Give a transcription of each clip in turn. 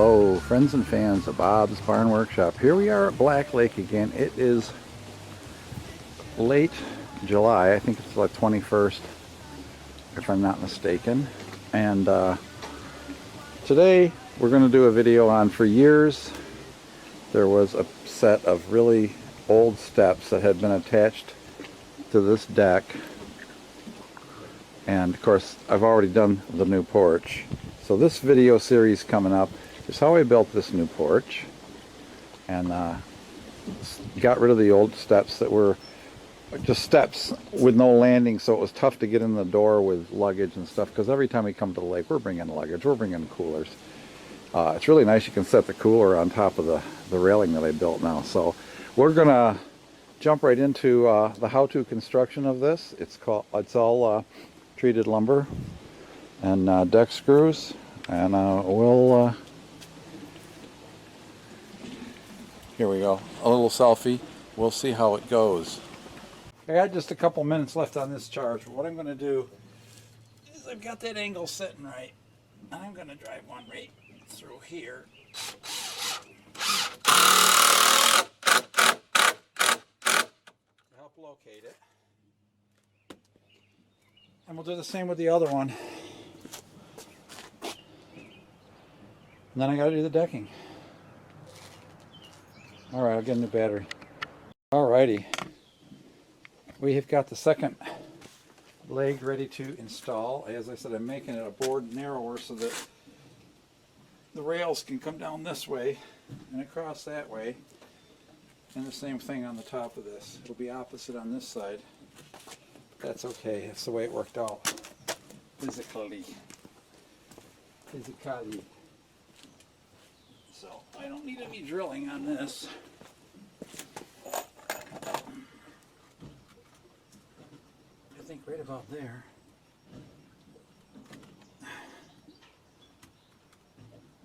Hello, friends and fans of Bob's Barn Workshop. Here we are at Black Lake again. It is late July. I think it's the 21st, if I'm not mistaken. And today we're going to do a video on, for years, there was a set of really old steps that had been attached to this deck. And of course, I've already done the new porch. So this video series coming up is how I built this new porch, and got rid of the old steps that were just steps with no landing, so it was tough to get in the door with luggage and stuff, because every time we come to the lake we're bringing luggage, we're bringing coolers. It's really nice. You can set the cooler on top of the railing that I built now. So we're gonna jump right into the how-to construction of this. It's all treated lumber and deck screws, and we'll here we go, a little selfie. We'll see how it goes. I got just a couple minutes left on this charge. What I'm going to do is, I've got that angle sitting right, and I'm going to drive one right through here to help locate it. And we'll do the same with the other one. And then I got to do the decking. Alright, I'll get a new battery. Alrighty. We have got the second leg ready to install. As I said, I'm making it a board narrower so that the rails can come down this way and across that way. And the same thing on the top of this. It'll be opposite on this side. That's okay. That's the way it worked out. Physically. So I don't need any drilling on this. I think right about there.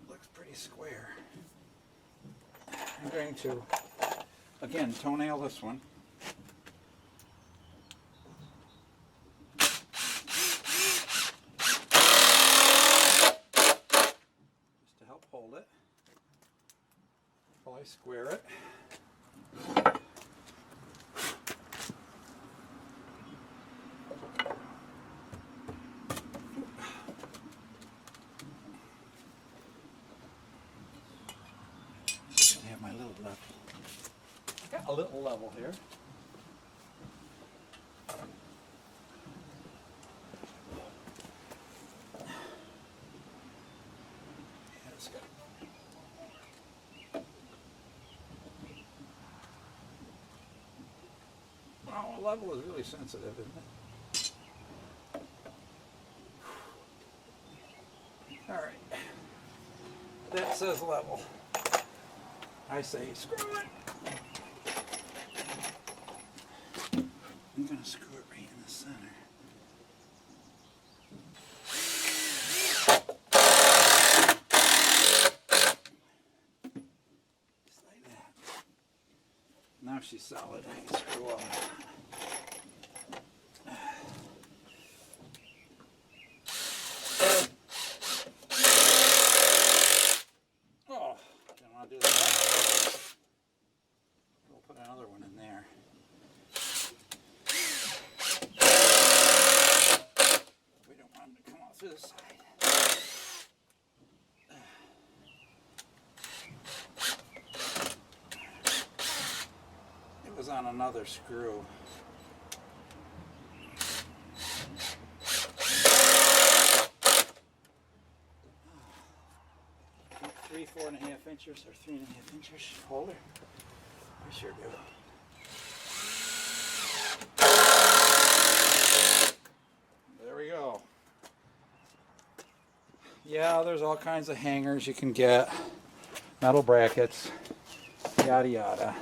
Looks pretty square. I'm going to, again, toenail this one. Hold it while I square it. I have my little level. I got a little level here. Oh, level is really sensitive, isn't it? Alright. That says level. I say screw it. I'm going to screw it right in the center. Just like that. Now she's solid. I can screw up. To the side. It was on another screw. Three, 4.5 inches or 3.5 inches holder. I sure do. There we go. Yeah, there's all kinds of hangers you can get, metal brackets, yada yada.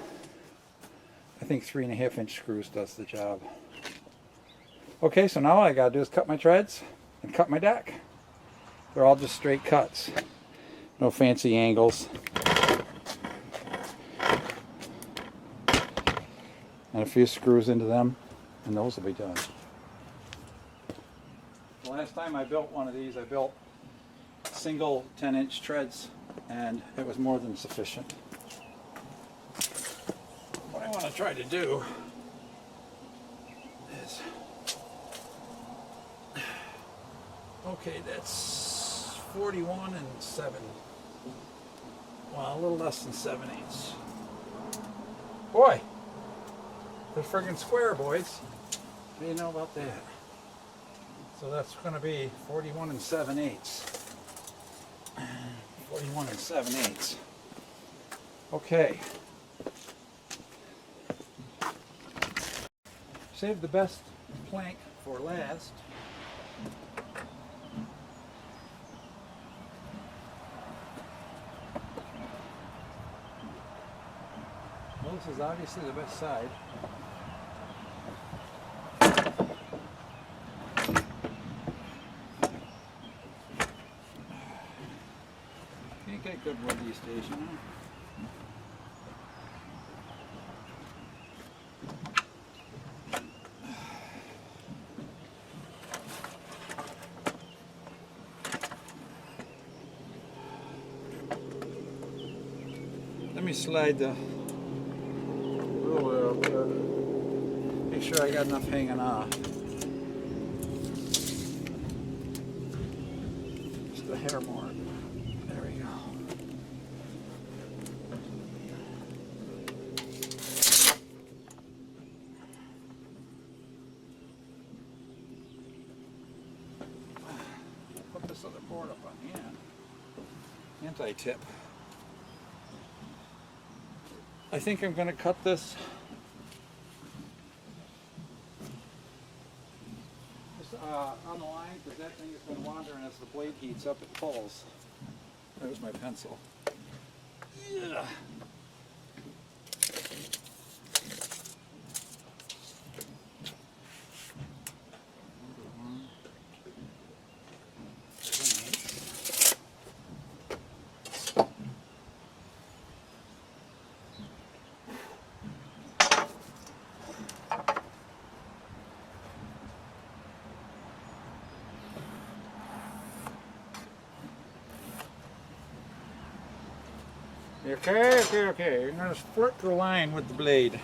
I think 3.5 inch screws does the job. Okay, so now all I gotta do is cut my treads and cut my deck. They're all just straight cuts, no fancy angles. And a few screws into them, and those will be done. The last time I built one of these, I built single 10-inch treads and it was more than sufficient. What I want to try to do is, okay, that's 41 and 7. Well, a little less than 7/8. Boy, they're friggin' square, boys. What do you know about that? So that's going to be 41 and 7/8. 41 and 7/8. Okay. Save the best plank for last. Well, this is obviously the best side. Can't get good wood these days, you know. Let me slide the roller up there. Make sure I got enough hanging off. Just a hair more. There we go. Put this other board up on the end. Anti-tip. I think I'm going to cut this on the line because that thing has been wandering as the blade heats up, it pulls. There's my pencil. Yeah. Okay. You're going to split the line with the blade.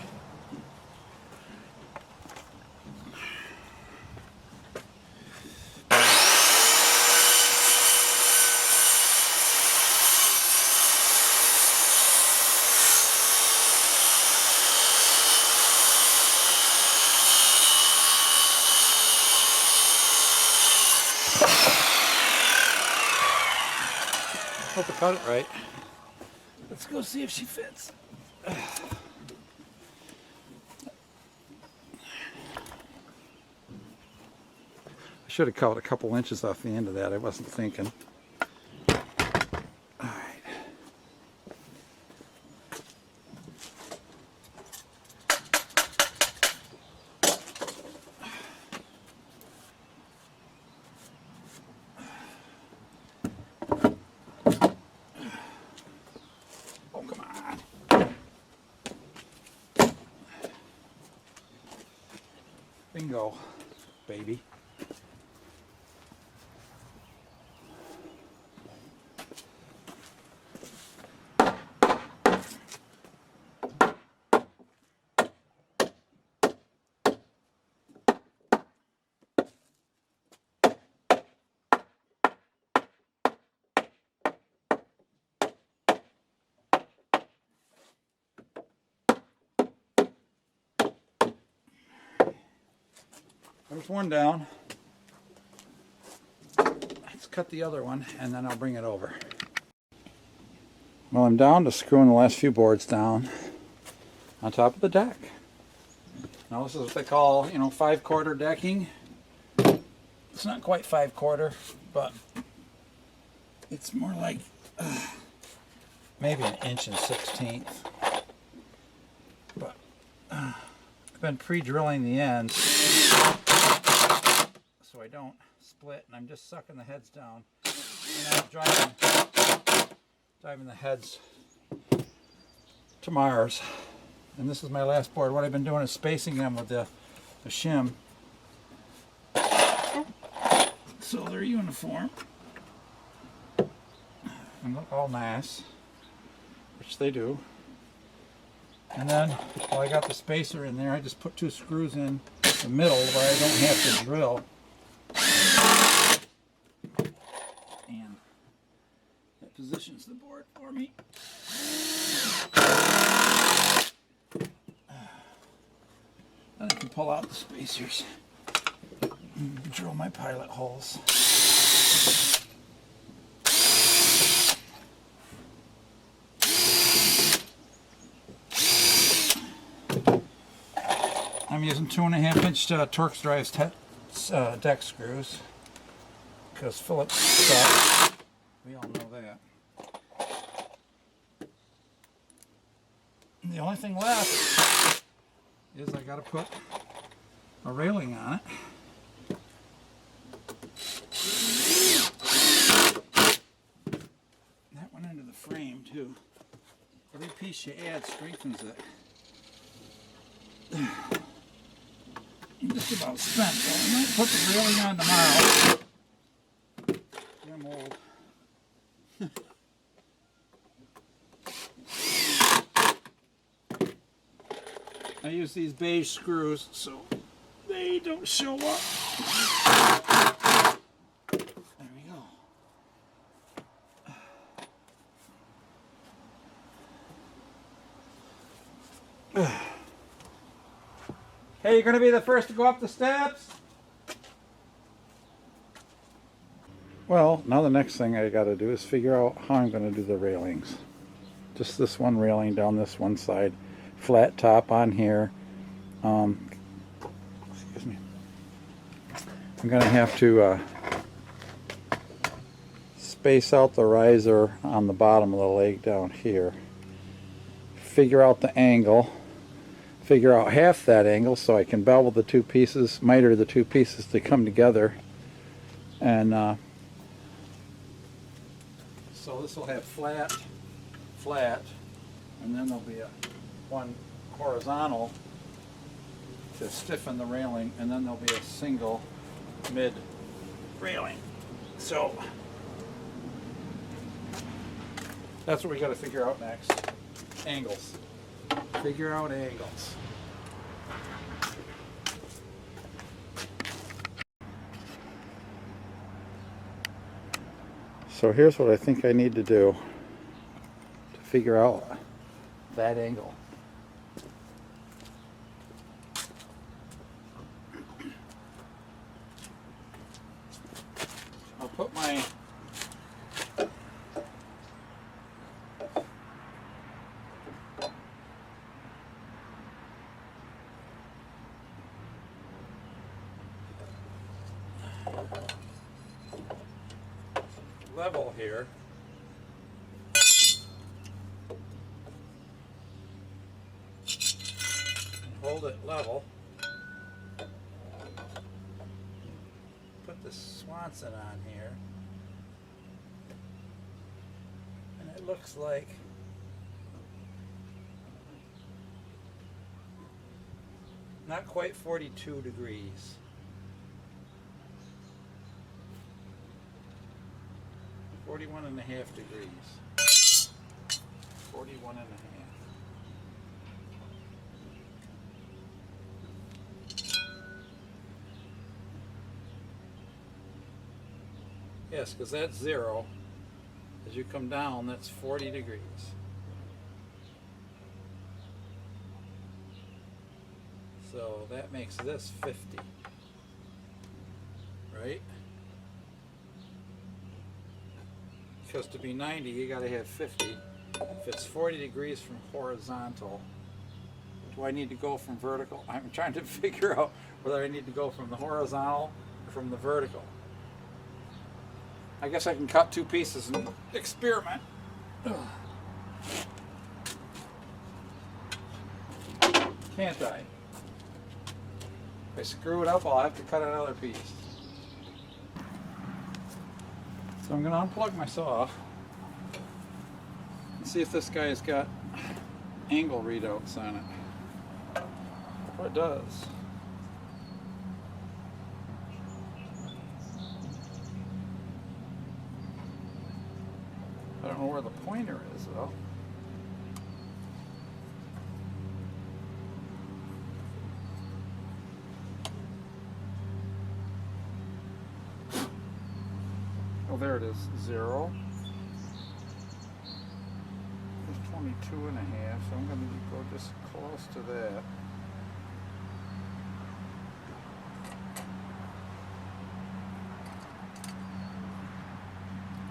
Hope I cut it right. Let's go see if she fits. I should have cut a couple inches off the end of that. I wasn't thinking. All right. Oh, come on. Bingo, baby. There's one down. Let's cut the other one and then I'll bring it over. Well, I'm down to screwing the last few boards down on top of the deck. Now this is what they call, 5/4 decking. It's not quite 5/4, but it's more like maybe 1 1/16. But I've been pre-drilling the ends so I don't split, and I'm just sucking the heads down and I'm driving the heads to Mars. And this is my last board. What I've been doing is spacing them with the shim so they're uniform. and look all nice, which they do. And then, while I got the spacer in there, I just put 2 screws in the middle where I don't have to drill. And that positions the board for me. Then I can pull out the spacers and drill my pilot holes. I'm using 2.5-inch Torx drives deck screws because Phillips sucks. We all know that. And the only thing left is I got to put a railing on it. That went into the frame too. Every piece you add strengthens it. I'm just about spent, so I might put the railing on tomorrow. I'm old. I use these beige screws so they don't show up. There we go. Hey, you're going to be the first to go up the steps? Well, now the next thing I got to do is figure out how I'm going to do the railings. Just this one railing down this one side, flat top on here. Excuse me. I'm going to have to space out the riser on the bottom of the leg down here. Figure out the angle. Figure out half that angle so I can bevel the 2 pieces, miter the 2 pieces to come together. And so this will have flat, flat, and then there'll be one horizontal to stiffen the railing, and then there'll be a single mid railing. So that's what we got to figure out next. Angles. Figure out angles. So here's what I think I need to do to figure out that angle. I'll put my level here. Hold it level. Put the Swanson on here. And it looks like not quite 42 degrees. 41.5 degrees. 41.5. Yes, because that's 0. As you come down, that's 40 degrees. So that makes this 50. Right? Because to be 90, you got to have 50. If it's 40 degrees from horizontal, do I need to go from vertical? I'm trying to figure out whether I need to go from the horizontal or from the vertical. I guess I can cut 2 pieces and experiment. Can't I? If I screw it up, I'll have to cut another piece. So I'm going to unplug my saw and see if this guy's got angle readouts on it. Oh, it does. I don't know know where the pointer is though. Oh, there it is, 0. There's 22 and a half, so I'm going to go just close to that.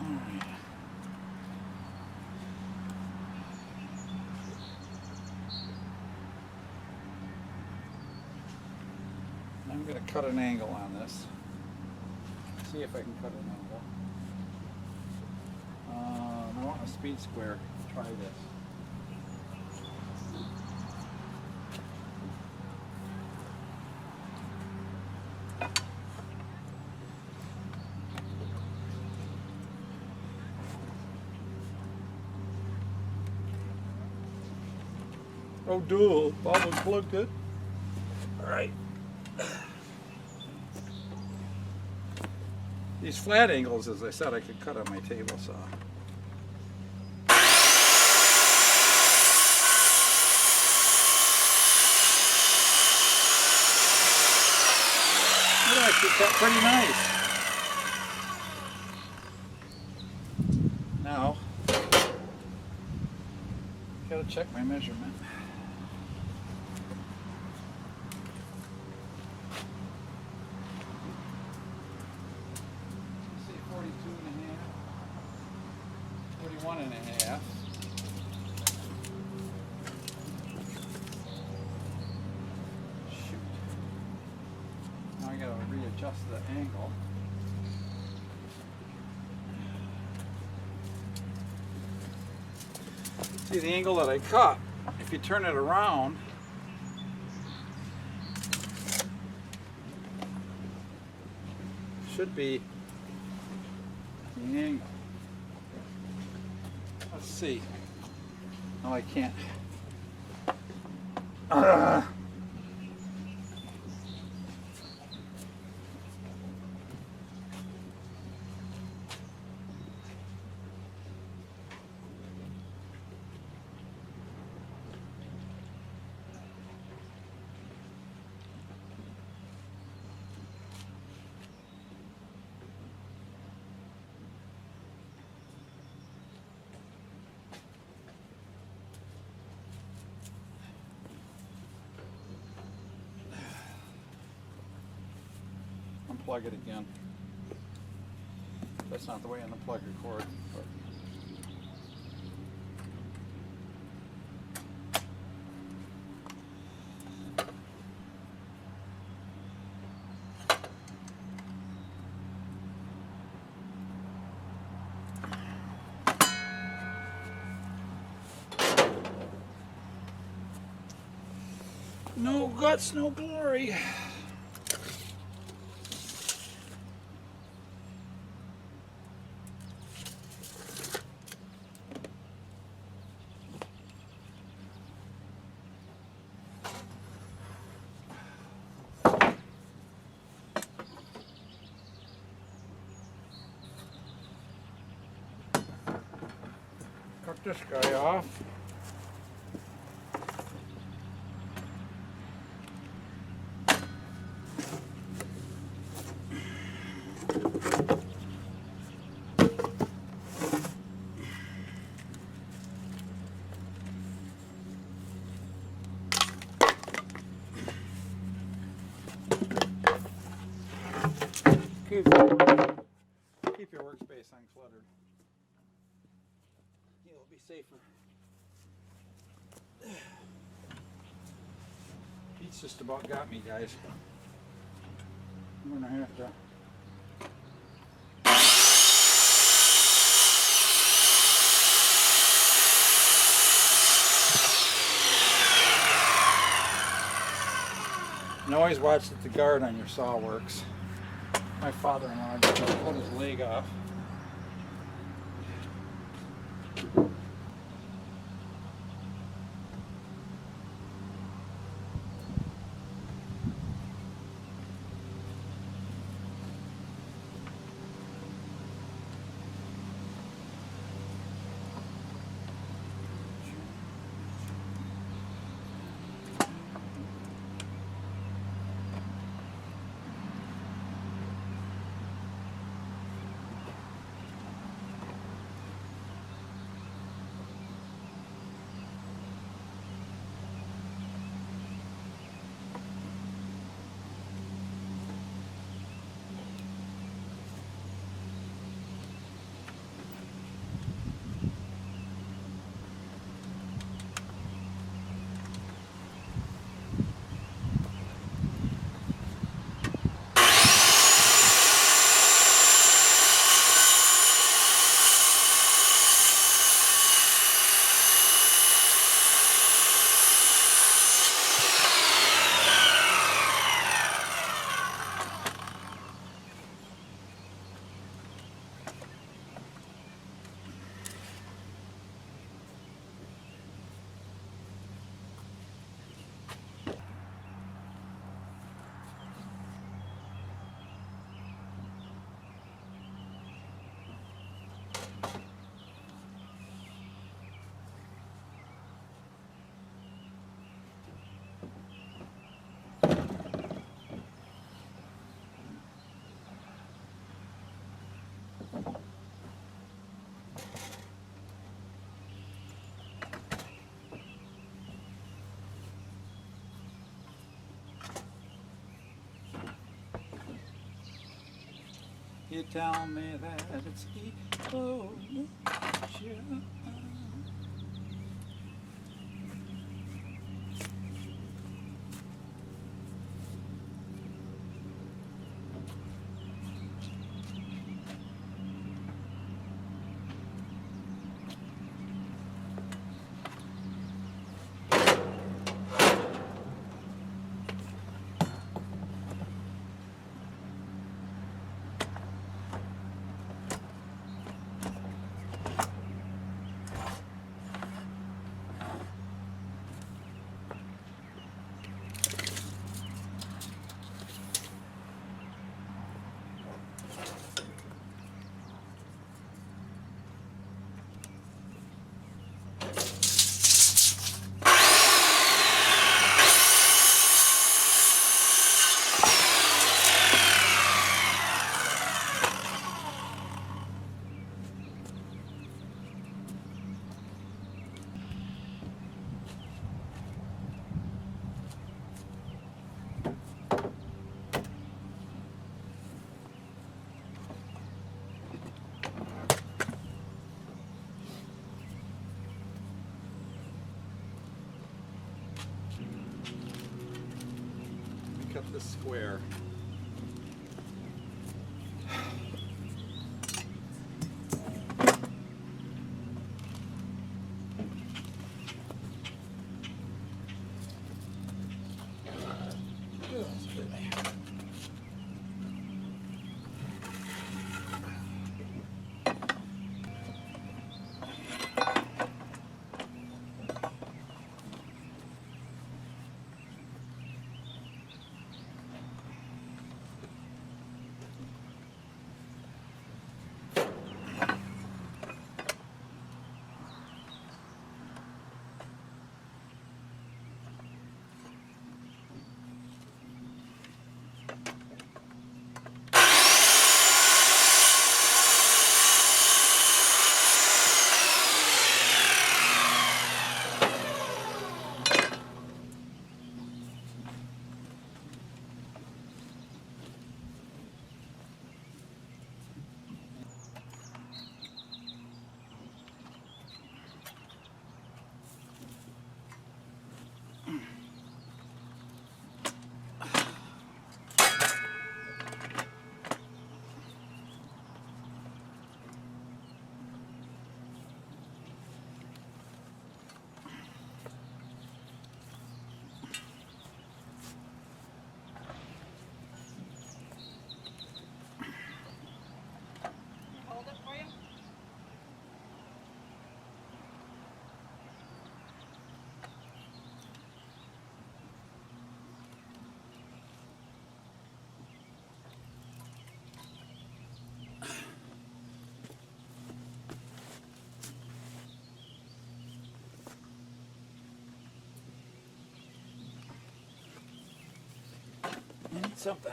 Alright. I'm going to cut an angle on this. See if I can cut an angle. I want a speed square. Try this. Oh, dual. Almost plugged it. All right. These flat angles, as I said, I could cut on my table saw. It actually cut pretty nice. Now, gotta check my measurement. Say 42 and a half, 41 and a half. Shoot. Now I gotta readjust the angle. See the angle that I cut, if you turn it around, should be the angle. Let's see. No, I can't. Unplug it again. That's not the way I unplug your cord. But. No guts, no glory. Cut this guy off. Keep your workspace uncluttered. It'll be safer. Heat's just about got me, guys. I'm gonna have to. And always watch that the guard on your saw works. My father-in-law just pulled his leg off. You tell me that it's evolution. Cut this square. Need something.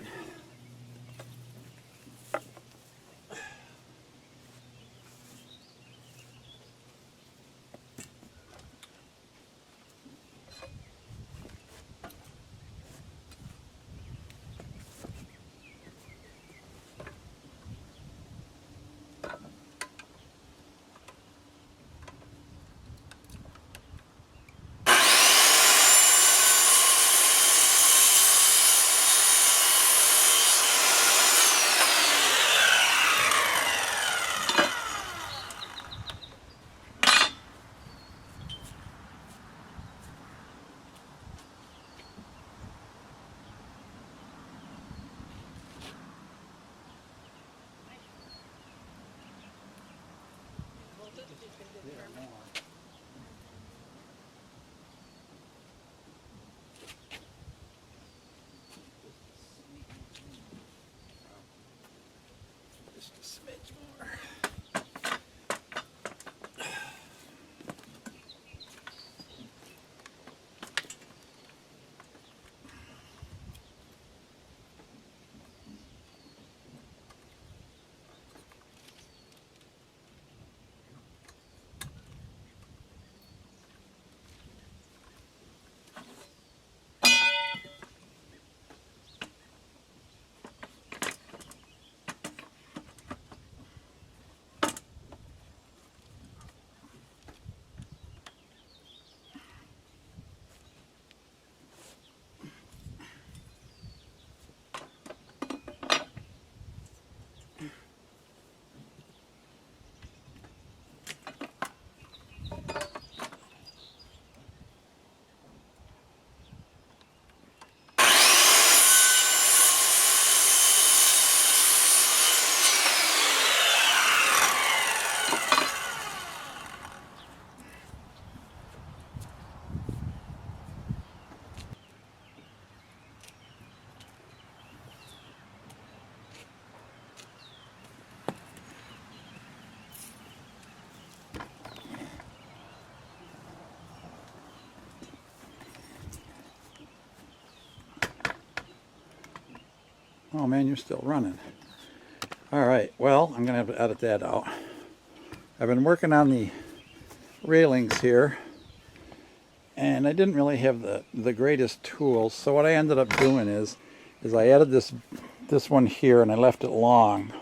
Oh man, you're still running. Alright, well, I'm going to have to edit that out. I've been working on the railings here, and I didn't really have the greatest tools, so what I ended up doing is I added this one here and I left it long.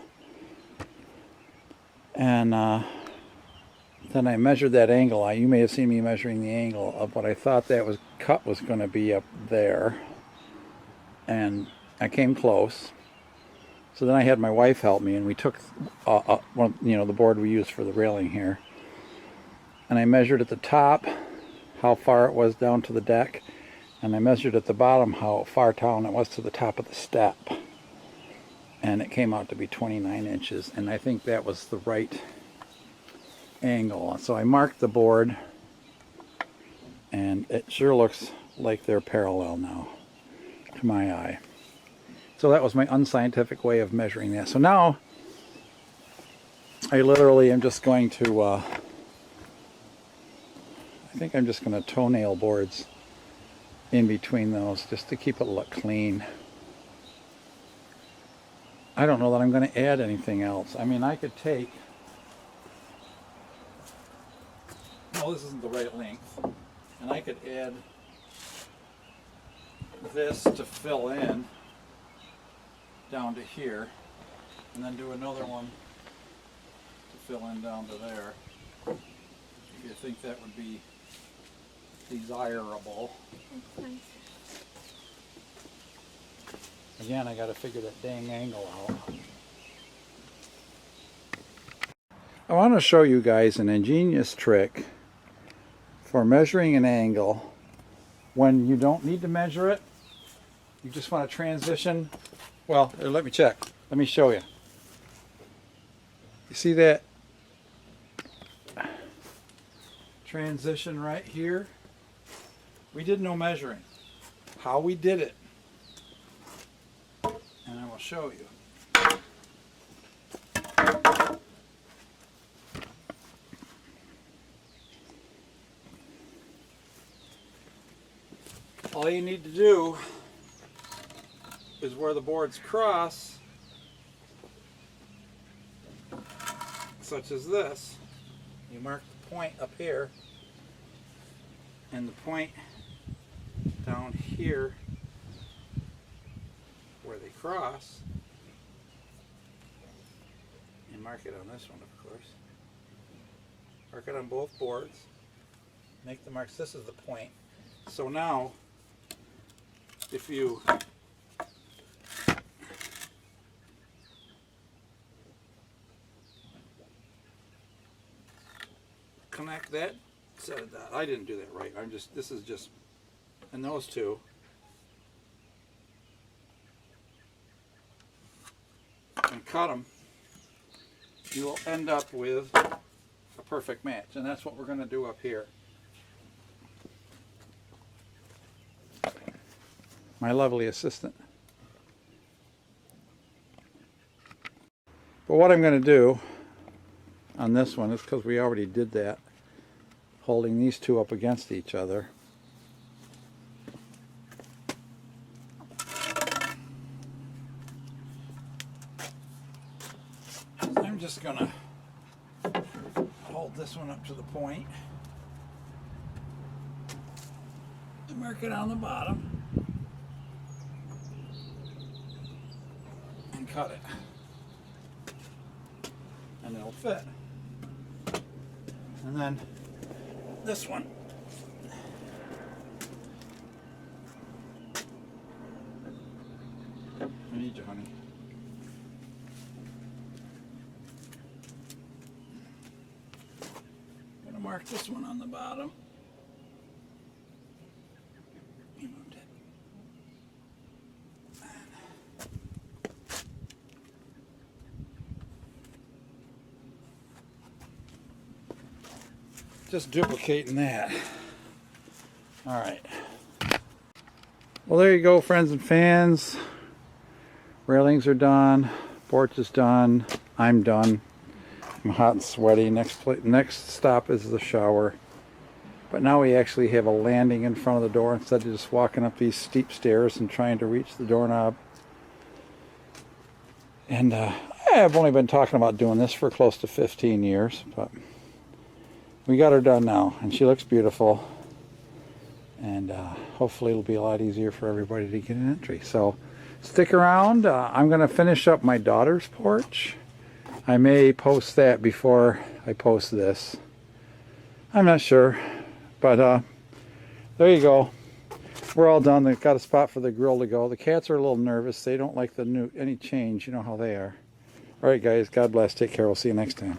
And then I measured that angle. You may have seen me measuring the angle of what I thought that cut was going to be up there. And I came close. So then I had my wife help me, and we took the board we used for the railing here. And I measured at the top how far it was down to the deck. And I measured at the bottom how far down it was to the top of the step. And it came out to be 29 inches. And I think that was the right angle. So I marked the board, and it sure looks like they're parallel now to my eye. So that was my unscientific way of measuring that. So now I literally am just going to I think I'm just going to toenail boards in between those just to keep it look clean. I don't know that I'm going to add anything else. I mean, I could take, well, this isn't the right length, and I could add this to fill in down to here, and then do another one to fill in down to there, if you think that would be desirable. Okay. Again, I got to figure that dang angle out. I want to show you guys an ingenious trick for measuring an angle when you don't need to measure it. You just want to transition. Well, let me check. Let me show you. You see that transition right here? We did no measuring. How we did it, and I will show you. All you need to do is where the boards cross, such as this, you mark the point up here and the point down here where they cross, and mark it on this one, of course. Mark it on both boards, make the marks. This is the point. So now if you connect that set of dots, I didn't do that right. This is just, and those two, and cut them, you will end up with a perfect match, and that's what we're going to do up here. My lovely assistant. But what I'm going to do on this one is, because we already did that, holding these two up against each other, I'm just going to hold this one up to the point and mark it on the bottom and cut it, and it'll fit. And then this one, I need you, honey. I'm gonna mark this one on the bottom. You moved it. Just duplicating that. All right. Well, there you go, friends and fans. Railings are done. Porch is done. I'm done. I'm hot and sweaty. Next stop is the shower. But now we actually have a landing in front of the door instead of just walking up these steep stairs and trying to reach the doorknob. And I've only been talking about doing this for close to 15 years, but we got her done now, and she looks beautiful. And hopefully it'll be a lot easier for everybody to get an entry. So stick around. I'm going to finish up my daughter's porch. I may post that before I post this. I'm not sure, but there you go. We're all done. They've got a spot for the grill to go. The cats are a little nervous. They don't like any change. You know how they are. All right, guys. God bless. Take care. We'll see you next time.